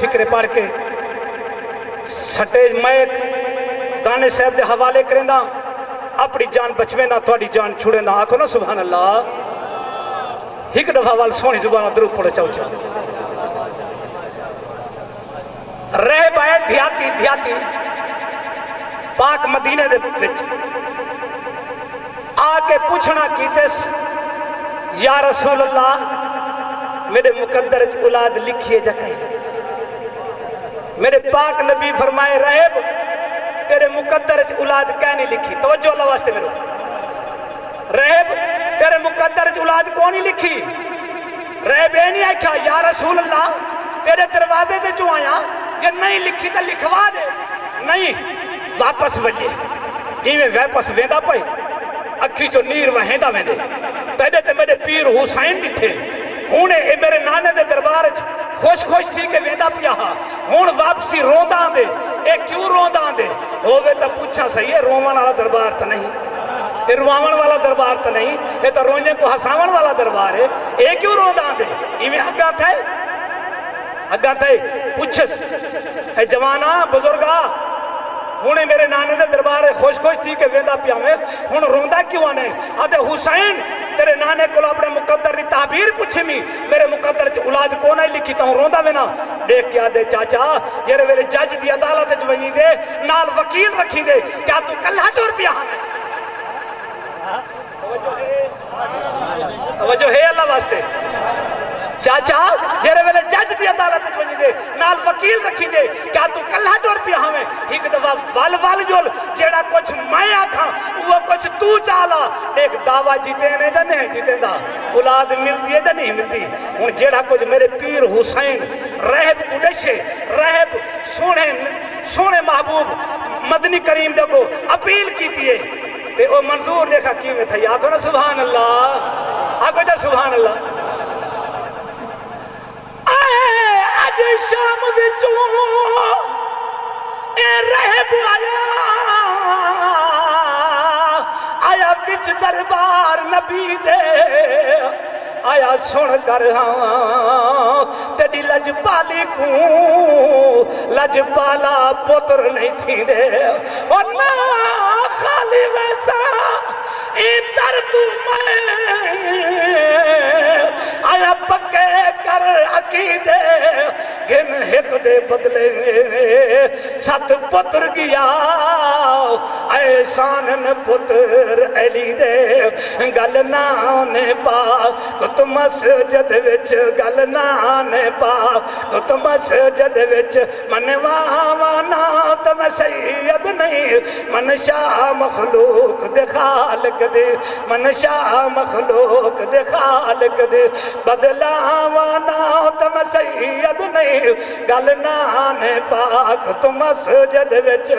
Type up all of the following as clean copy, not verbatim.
فکرے پڑھ کے سٹے میں دانے صاحب دے حوالے کریں دا اپنی جان بچویں دا تھوڑی جان چھوڑیں دا آکھو نا سبحان اللہ ایک دفعہ وال سونی زبانہ درود پڑھو چاہو چاہو رہ بائے دھیاتی پاک مدینے دے بچ آکے پوچھنا کیتس یا رسول اللہ میرے مقدر اولاد لکھیے جا کہیں میرے پاک نبی فرمائے رہب تیرے مقدر اولاد کہیں نہیں لکھی توجہ اللہ واسطے میرے رہب تیرے مقدر اولاد کون نہیں لکھی رہب اے نہیں آئیکھا یا رسول اللہ تیرے دروازے دے جو آیا یہ نہیں لکھی تا لکھوا دے نہیں واپس وجے ایویں واپس ویندہ پئے اکھی جو نیر وہیندہ ویندے پہلے تے میرے پیر حسین ڈٹھے ہونے اے میرے نانے دے دربار خوش تھی کہ ویندہ پیا ہون واپسی روندہ دے اے کیوں روندہ دے ہووے تا پوچھا صحیح ہے رومان والا دربار تا نہیں اے رواون والا دربار تا نہیں اے تا رونجے کو ہساون والا دربار ہے اے کیوں روندہ دے ایویں اگا تھے پوچھس اے جوانا بزرگا ہونے میرے نانے دے دربار خوش تھی کہ ویندہ پیا میں ہون روندہ کیوں آنے آدھے حسین تیرے نانے کو اپنے مقدر دی تعبیر پوچھے میں میرے مقدر چ اولاد کون ہے لکھی تا ہوں روندہ وینا دیکھ کیا دے چاچا یہ میرے جج دی عدالت جوئی دے نال وکیل رکھی دے کیا تو کلہ ٹور پیا ہمیں توجہ ہے اللہ واسطے چاچا یہ میرے جج دی عدالت جوئی دے نال وکیل رکھی دے کیا تو کلہ ٹور پیا ہمیں ایک دفعہ وال جول جیڑا کچھ میں آکھاں وہ کچھ تو چالا ایک دعویٰ جیتے ہیں جا نہیں جیتے دا اولاد ملتی ہے جا نہیں ملتی ان جیڑا کچھ میرے پیر حسین رہب اڈشے رہب سونے محبوب مدنی کریم دے کو اپیل کی دیئے تے وہ منظور دیکھا کی میں تھا آکھو نا سبحان اللہ آکھو جا سبحان اللہ آج شام وچوں اے رہب آیا بچ دربار نبی دے آیا سن کر ہاں تیری لجپالی کو لجپالا پتر نہیں تھی دے اور نہ خالی ویسا ادھر تو میں آیا پکے کر عقیدے گن حق دے بدلے ست پتر گیا احسان پتر علی دے گل نانے پاک کت مسجد وچ گل نانے پاک کت مسجد وچ منوانا تم سید نہیں من شاہ مخلوق دے خالق دے من شاہ مخلوق دے خالق دے بدلاوانا تم سید نہیں گل نانے پاک تم مسجد وچ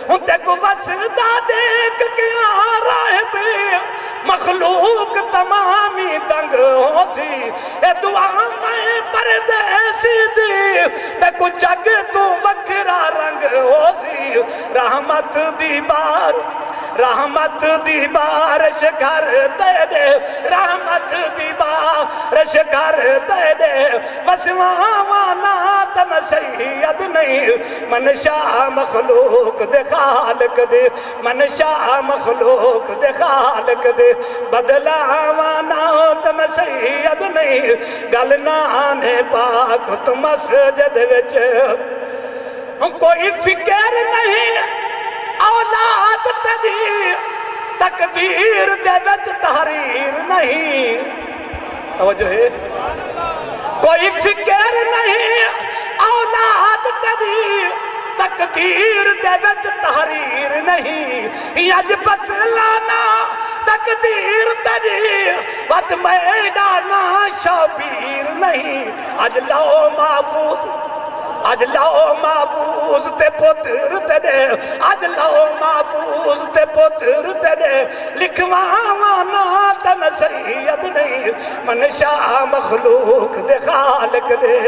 ہن تے کو وسدا دیکھ کے آ رہے بے مخلوق تمامی دنگ ہو سی اے دعا میں پردیسی دی تے کو جگ تو وکرا رنگ ہو سی رحمت دی بارش گھر دے دے رحمت دی بارش گھر دے دے بسوانا تم سید نہیں من شاہ مخلوق دے خالق دے من شاہ مخلوق دے خالق دے بدلاوانا تم سید نہیں گل نانے پاک تم مسجد وچ کوئی فکر نہیں اولاد تیری تقدیر دے وچ تحریر نہیں توجہ ہے کوئی فکر نہیں اولاد تیری تقدیر دے وچ تحریر نہیں اج بدلانا تقدیر تیری بد میدانا شبیر نہیں اج لو محفوظ تے پتر تے دے اج لو محفوظ تے پتر تے دے لکھوانا تم سید نہیں من شاہ مخلوق دے خالق دے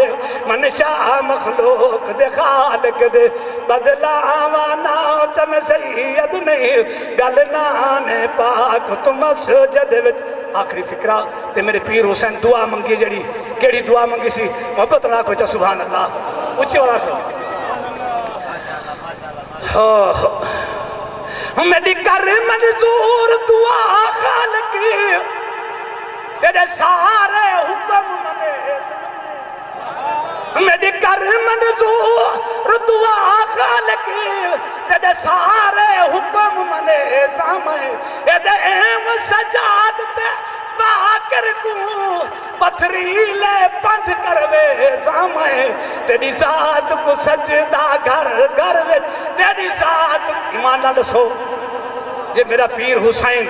من شاہ مخلوق دے خالق دے بدلاوانا تم سید نہیں گل نانے پاک تم مسجد وچ آخری فکرہ تے میرے پیر حسین دعا منگی جڑی کیڑی دعا منگی سی محبت نہ کو چا سبحان اللہ اچھی والا تھا میری کر منظور دعا خالق تیرے سارے حکم منے میری کر منظور دعا خالق تیرے سارے حکم منے سامے اے ایم سجاد تے باکر کو پتھریلے پندھ کروے سامے تیری ذات کو سجدہ گھر گھر وے تیری ذات ایمان نہ دسو یہ میرا پیر حسین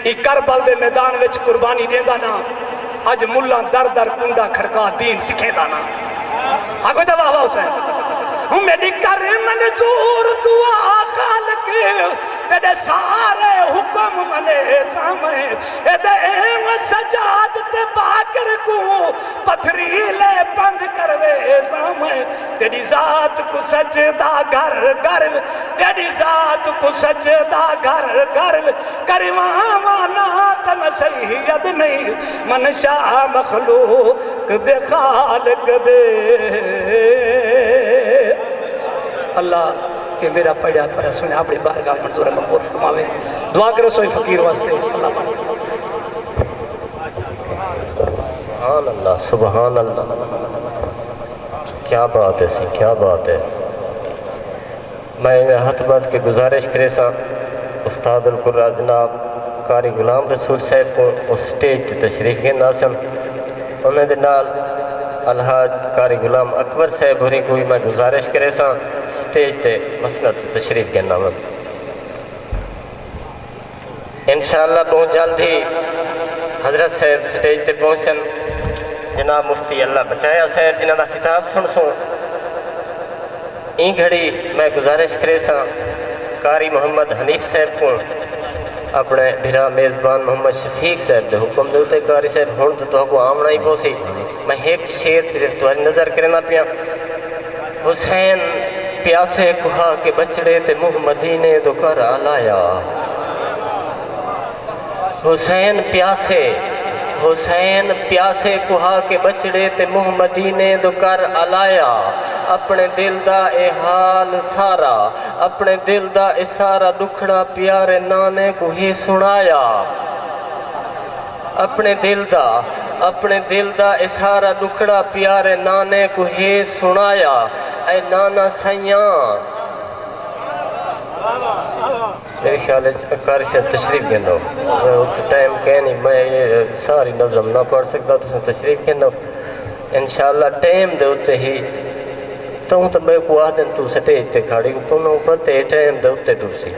ای کربل دے میدان وچ قربانی دیندہ نا آج ملہ در در کنڈا کھڑکا دین سکھے دا نا آگو جب آبا حسین میری کر منظور دعا خالق تیرے سارے حکم منے سامے اے ایم سجاد تے باکر کو پتھریلے پندھ کروے سامے تیری ذات کو سجدہ گھر گھر تیری ذات کو سجدہ گھر گھر کریمانا تن سید نہیں منشا مخلوق دے خالق دے اللہ کہ میرا پڑھیا تھوڑا سنے اپنی بارگاہ منظور مقبول فرماوے دعا کرو سوئی فقیر واسطے اللہ پڑھے سبحان اللہ سبحان اللہ کیا بات ہے سی کیا بات ہے میں ہاتھ بات کے گزارش کرے سا استاد القرآن جناب قاری غلام رسول صاحب کو اس سٹیج تے تشریف کے ناسم انہیں دے نال الحاج قاری غلام اکبر صاحب ہوری کوئی میں گزارش کرے سا سٹیج تے مسند تشریف کے نام انشاءاللہ بہت جلدی حضرت صاحب سٹیج تے پہنچن جناب مفتی اللہ بچایا صاحب جنہاں دا خطاب سن سو این گھڑی میں گزارش کرے سا قاری محمد حنیف صاحب کو اپنے بھرا میزبان محمد شفیق صاحب دے حکم دے ہوتے قاری صاحب ہون تو کو آمنا ہی پوسی میں ایک شیر صرف تمہاری نظر کرنا پیا حسین پیاسے کہا کہ بچڑے تے منہ مدینے دو کر آلایا حسین پیاسے کہا کہ بچڑے تے منہ مدینے دو کر آلایا اپنے دل دا اے حال سارا اپنے دل دا اے سارا دکھڑا پیارے نانے کو ہی سنایا اپنے دل دا اے سارا دکھڑا پیارے نانے کو ہی سنایا اے نانا سیاں میرے خیال ہے قاری سے تشریف گھنو ٹائم کہنی میں یہ ساری نظم نہ پڑھ سکتا تو تشریف گھنو انشاءاللہ ٹائم دے ہوتے ہی تو میں کو آدھن تو سٹیج تے کھاڑی تو نو پتے ٹائم دے ہوتے ٹورسی